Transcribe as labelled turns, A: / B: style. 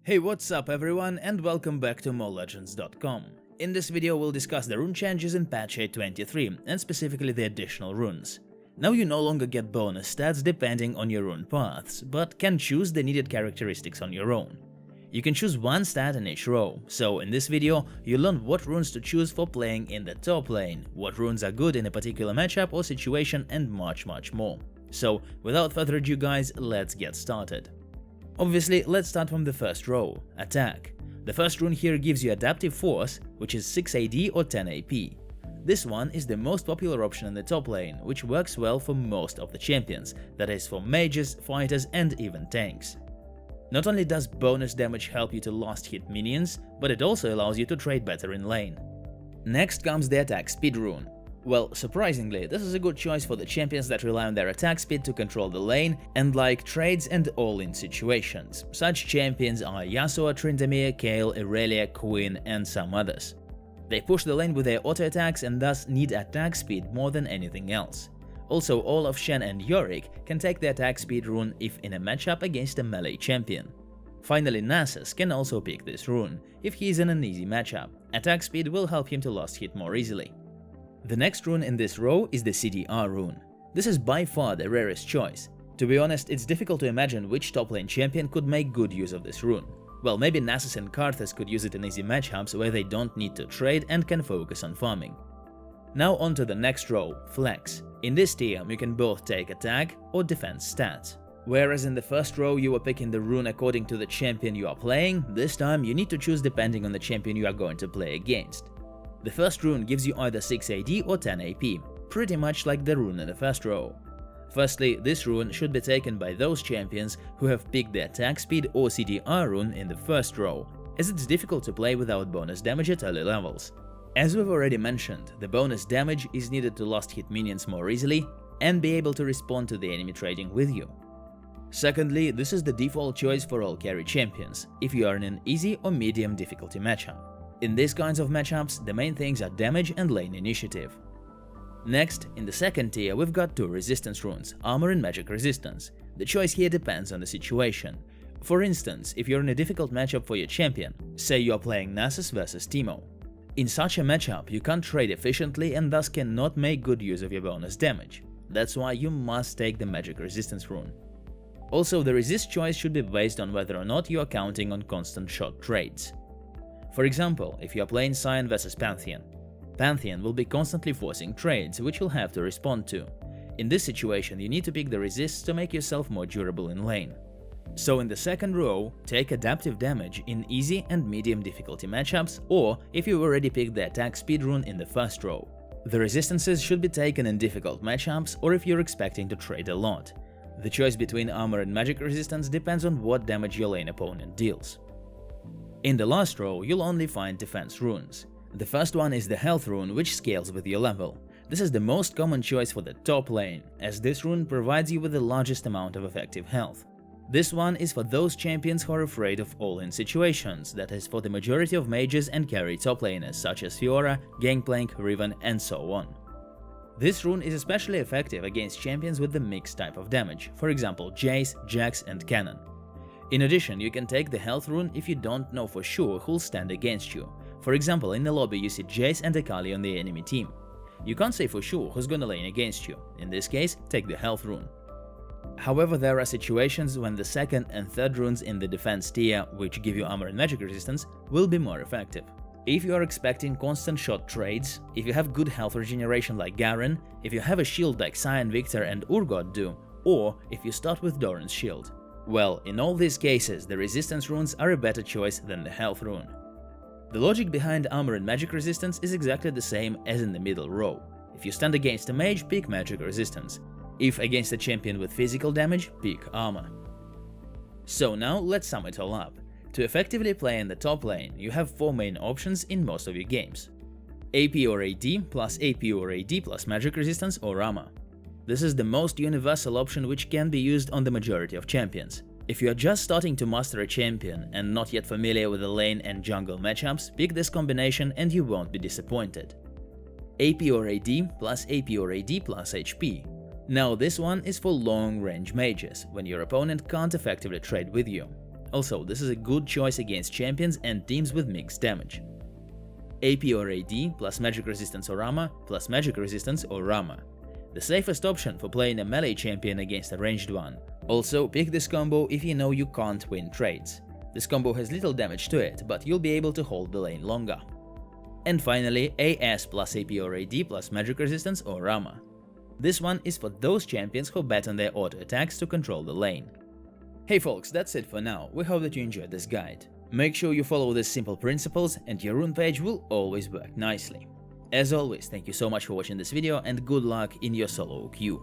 A: Hey, what's up everyone, and welcome back to MoreLegends.com. In this video we'll discuss the rune changes in patch 8.23 and specifically the additional runes. Now you no longer get bonus stats depending on your rune paths, but can choose the needed characteristics on your own. You can choose one stat in each row, so in this video you'll learn what runes to choose for playing in the top lane, what runes are good in a particular matchup or situation, and much more. So without further ado guys, let's get started. Obviously, let's start from the first row, Attack. The first rune here gives you Adaptive Force, which is 6 AD or 10 AP. This one is the most popular option in the top lane, which works well for most of the champions, that is for mages, fighters and even tanks. Not only does bonus damage help you to last hit minions, but it also allows you to trade better in lane. Next comes the Attack Speed rune. Well, surprisingly, this is a good choice for the champions that rely on their attack speed to control the lane and like trades and all-in situations. Such champions are Yasuo, Tryndamere, Kayle, Irelia, Queen and some others. They push the lane with their auto-attacks and thus need attack speed more than anything else. Also, Olaf, Shen and Yorick can take the attack speed rune if in a matchup against a melee champion. Finally, Nasus can also pick this rune if he is in an easy matchup. Attack speed will help him to last hit more easily. The next rune in this row is the CDR rune. This is by far the rarest choice. To be honest, it's difficult to imagine which top lane champion could make good use of this rune. Well, maybe Nasus and Karthus could use it in easy matchups where they don't need to trade and can focus on farming. Now on to the next row, Flex. In this tier, you can both take attack or defense stats. Whereas in the first row you were picking the rune according to the champion you are playing, this time you need to choose depending on the champion you are going to play against. The first rune gives you either 6 AD or 10 AP, pretty much like the rune in the first row. Firstly, this rune should be taken by those champions who have picked the attack speed or CDR rune in the first row, as it's difficult to play without bonus damage at early levels. As we've already mentioned, the bonus damage is needed to last hit minions more easily and be able to respond to the enemy trading with you. Secondly, this is the default choice for all carry champions, if you are in an easy or medium difficulty matchup. In these kinds of matchups, the main things are damage and lane initiative. Next, in the second tier, we've got two resistance runes, Armor and Magic Resistance. The choice here depends on the situation. For instance, if you're in a difficult matchup for your champion, say you are playing Nasus versus Teemo. In such a matchup, you can't trade efficiently and thus cannot make good use of your bonus damage. That's why you must take the Magic Resistance rune. Also, the resist choice should be based on whether or not you are counting on constant shot trades. For example, if you are playing Sion versus Pantheon, Pantheon will be constantly forcing trades which you'll have to respond to. In this situation, you need to pick the resists to make yourself more durable in lane. So in the second row, take adaptive damage in easy and medium difficulty matchups, or if you've already picked the attack speed rune in the first row. The resistances should be taken in difficult matchups or if you're expecting to trade a lot. The choice between armor and magic resistance depends on what damage your lane opponent deals. In the last row, you'll only find defense runes. The first one is the health rune, which scales with your level. This is the most common choice for the top lane, as this rune provides you with the largest amount of effective health. This one is for those champions who are afraid of all-in situations, that is for the majority of mages and carry top laners such as Fiora, Gangplank, Riven and so on. This rune is especially effective against champions with the mixed type of damage, for example Jace, Jax and Cannon. In addition, you can take the health rune if you don't know for sure who'll stand against you. For example, in the lobby you see Jace and Akali on the enemy team. You can't say for sure who's gonna lane against you. In this case, take the health rune. However, there are situations when the second and third runes in the defense tier, which give you armor and magic resistance, will be more effective. If you are expecting constant shot trades, if you have good health regeneration like Garen, if you have a shield like Sion, Victor and Urgot do, or if you start with Doran's shield. Well, in all these cases, the resistance runes are a better choice than the health rune. The logic behind armor and magic resistance is exactly the same as in the middle row. If you stand against a mage, pick magic resistance. If against a champion with physical damage, pick armor. So now let's sum it all up. To effectively play in the top lane, you have four main options in most of your games. AP or AD plus AP or AD plus magic resistance or armor. This is the most universal option which can be used on the majority of champions. If you are just starting to master a champion and not yet familiar with the lane and jungle matchups, pick this combination and you won't be disappointed. AP or AD plus AP or AD plus HP. Now this one is for long-range mages, when your opponent can't effectively trade with you. Also, this is a good choice against champions and teams with mixed damage. AP or AD plus magic resistance or armor plus magic resistance or armor. The safest option for playing a melee champion against a ranged one. Also, pick this combo if you know you can't win trades. This combo has little damage to it, but you'll be able to hold the lane longer. And finally, AS plus AP or AD plus magic resistance or armor. This one is for those champions who bet on their auto attacks to control the lane. Hey folks, that's it for now. We hope that you enjoyed this guide. Make sure you follow these simple principles and your rune page will always work nicely. As always, thank you so much for watching this video and good luck in your solo queue.